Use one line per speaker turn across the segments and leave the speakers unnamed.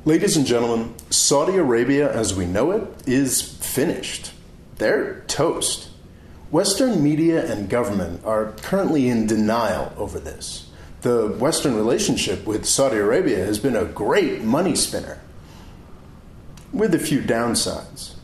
Ladies and gentlemen, Saudi Arabia as we know it is finished. They're toast. Western media and government are currently in denial over this. The Western relationship with Saudi Arabia has been a great money spinner, with a few downsides.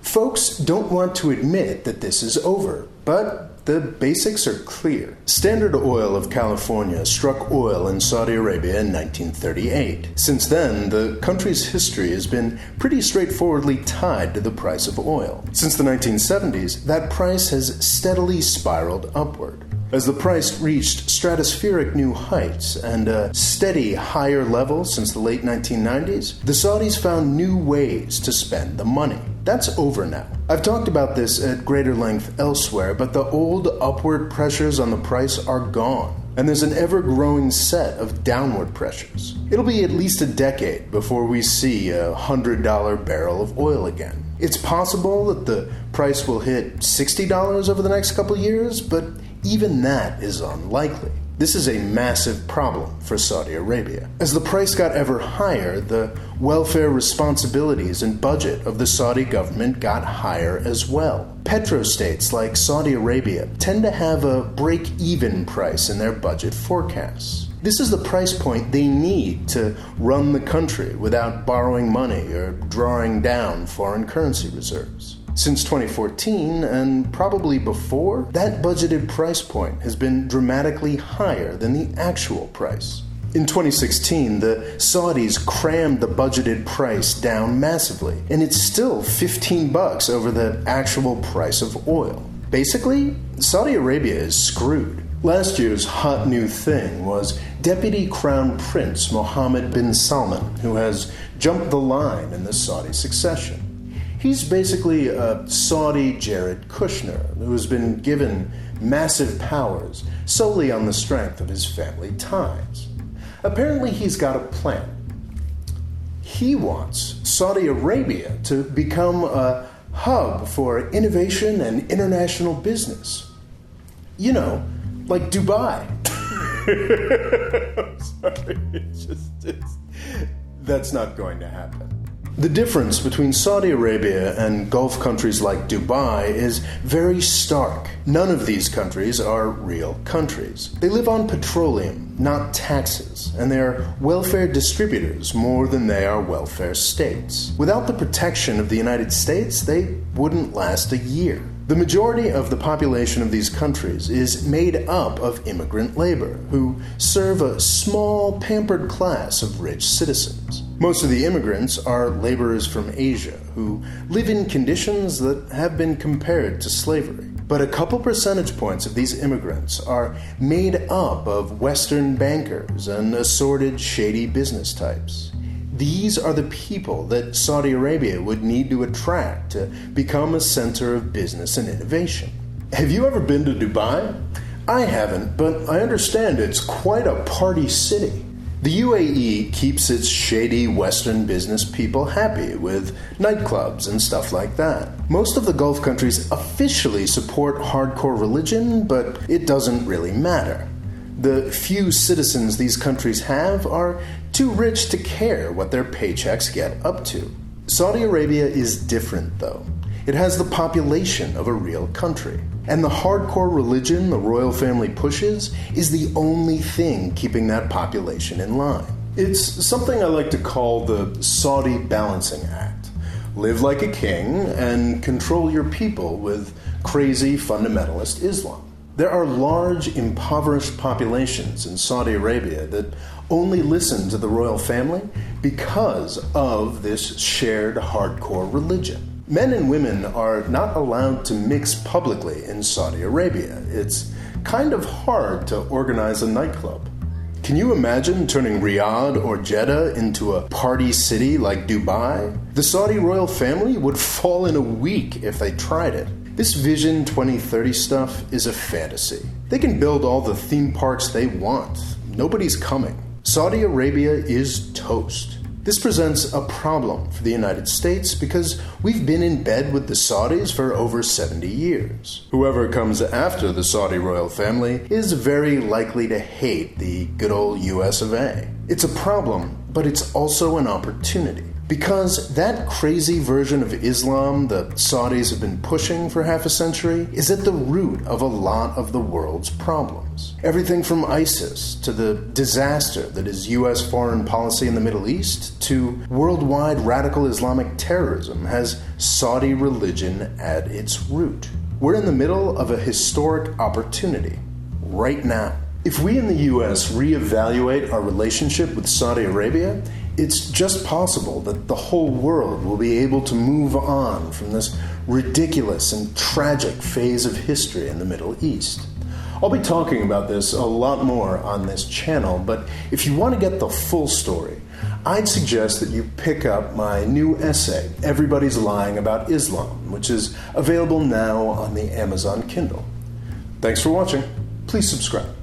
Folks don't want to admit that this is over, but the basics are clear. Standard Oil of California struck oil in Saudi Arabia in 1938. Since then, the country's history has been pretty straightforwardly tied to the price of oil. Since the 1970s, that price has steadily spiraled upward. As the price reached stratospheric new heights and a steady higher level since the late 1990s, the Saudis found new ways to spend the money. That's over now. I've talked about this at greater length elsewhere, but the old upward pressures on the price are gone, and there's an ever-growing set of downward pressures. It'll be at least a decade before we see a $100 barrel of oil again. It's possible that the price will hit $60 over the next couple years, but even that is unlikely. This is a massive problem for Saudi Arabia. As the price got ever higher, the welfare responsibilities and budget of the Saudi government got higher as well. Petrostates like Saudi Arabia tend to have a break-even price in their budget forecasts. This is the price point they need to run the country without borrowing money or drawing down foreign currency reserves. Since 2014, and probably before, that budgeted price point has been dramatically higher than the actual price. In 2016, the Saudis crammed the budgeted price down massively, and it's still $15 over the actual price of oil. Basically, Saudi Arabia is screwed. Last year's hot new thing was Deputy Crown Prince Mohammed bin Salman, who has jumped the line in the Saudi succession. He's basically a Saudi Jared Kushner who has been given massive powers solely on the strength of his family ties. Apparently he's got a plan. He wants Saudi Arabia to become a hub for innovation and international business. You know, like Dubai. I'm sorry, that's not going to happen. The difference between Saudi Arabia and Gulf countries like Dubai is very stark. None of these countries are real countries. They live on petroleum, not taxes, and they are welfare distributors more than they are welfare states. Without the protection of the United States, they wouldn't last a year. The majority of the population of these countries is made up of immigrant labor, who serve a small, pampered class of rich citizens. Most of the immigrants are laborers from Asia, who live in conditions that have been compared to slavery. But a couple percentage points of these immigrants are made up of Western bankers and assorted shady business types. These are the people that Saudi Arabia would need to attract to become a center of business and innovation. Have you ever been to Dubai? I haven't, but I understand it's quite a party city. The UAE keeps its shady Western business people happy with nightclubs and stuff like that. Most of the Gulf countries officially support hardcore religion, but it doesn't really matter. The few citizens these countries have are too rich to care what their paychecks get up to. Saudi Arabia is different, though. It has the population of a real country. And the hardcore religion the royal family pushes is the only thing keeping that population in line. It's something I like to call the Saudi balancing act. Live like a king and control your people with crazy fundamentalist Islam. There are large, impoverished populations in Saudi Arabia that only listen to the royal family because of this shared hardcore religion. Men and women are not allowed to mix publicly in Saudi Arabia. It's kind of hard to organize a nightclub. Can you imagine turning Riyadh or Jeddah into a party city like Dubai? The Saudi royal family would fall in a week if they tried it. This Vision 2030 stuff is a fantasy. They can build all the theme parks they want. Nobody's coming. Saudi Arabia is toast. This presents a problem for the United States because we've been in bed with the Saudis for over 70 years. Whoever comes after the Saudi royal family is very likely to hate the good old US of A. It's a problem but it's also an opportunity. Because that crazy version of Islam the Saudis have been pushing for half a century is at the root of a lot of the world's problems. Everything from ISIS to the disaster that is U.S. foreign policy in the Middle East to worldwide radical Islamic terrorism has Saudi religion at its root. We're in the middle of a historic opportunity right now. If we in the U.S. reevaluate our relationship with Saudi Arabia, it's just possible that the whole world will be able to move on from this ridiculous and tragic phase of history in the Middle East. I'll be talking about this a lot more on this channel, but if you want to get the full story, I'd suggest that you pick up my new essay, Everybody's Lying About Islam, which is available now on the Amazon Kindle. Thanks for watching. Please subscribe.